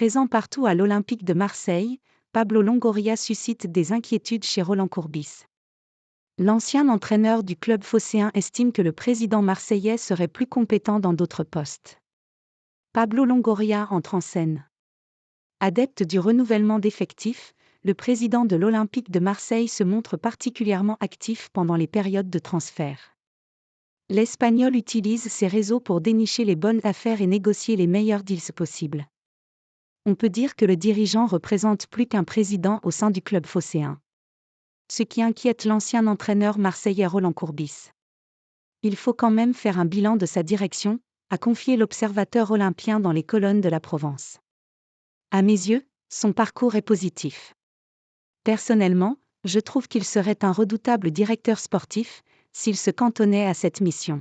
Présent partout à l'Olympique de Marseille, Pablo Longoria suscite des inquiétudes chez Roland Courbis. L'ancien entraîneur du club phocéen estime que le président marseillais serait plus compétent dans d'autres postes. Pablo Longoria entre en scène. Adepte du renouvellement d'effectifs, le président de l'Olympique de Marseille se montre particulièrement actif pendant les périodes de transfert. L'Espagnol utilise ses réseaux pour dénicher les bonnes affaires et négocier les meilleurs deals possibles. On peut dire que le dirigeant représente plus qu'un président au sein du club phocéen. Ce qui inquiète l'ancien entraîneur marseillais Roland Courbis. Il faut quand même faire un bilan de sa direction, a confié l'Observateur olympien dans les colonnes de la Provence. À mes yeux, son parcours est positif. Personnellement, je trouve qu'il serait un redoutable directeur sportif, s'il se cantonnait à cette mission.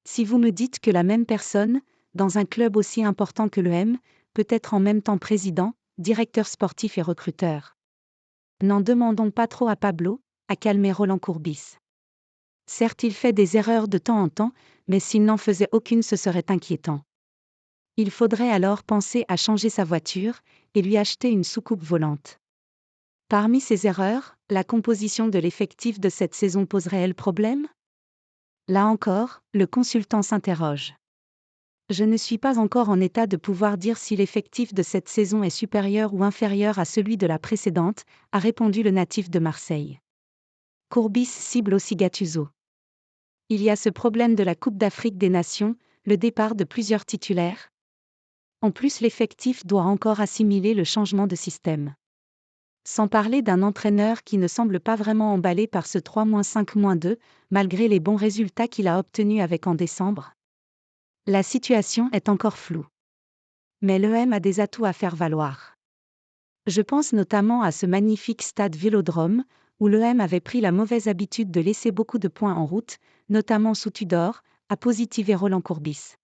Si vous me dites que la même personne, dans un club aussi important que l'EM, peut être en même temps président, directeur sportif et recruteur. N'en demandons pas trop à Pablo, a calmé Roland Courbis. Certes, il fait des erreurs de temps en temps, mais s'il n'en faisait aucune, ce serait inquiétant. Il faudrait alors penser à changer sa voiture et lui acheter une soucoupe volante. Parmi ces erreurs, la composition de l'effectif de cette saison poserait-elle problème ? Là encore, le consultant s'interroge. Je ne suis pas encore en état de pouvoir dire si l'effectif de cette saison est supérieur ou inférieur à celui de la précédente, a répondu le natif de Marseille. Courbis cible aussi Gattuso. Il y a ce problème de la Coupe d'Afrique des Nations, le départ de plusieurs titulaires. En plus, l'effectif doit encore assimiler le changement de système. Sans parler d'un entraîneur qui ne semble pas vraiment emballé par ce 3-5-2, malgré les bons résultats qu'il a obtenus avec en décembre. La situation est encore floue. Mais l'EM a des atouts à faire valoir. Je pense notamment à ce magnifique stade Vélodrome, où l'EM avait pris la mauvaise habitude de laisser beaucoup de points en route, notamment sous Tudor, a positivé Roland Courbis.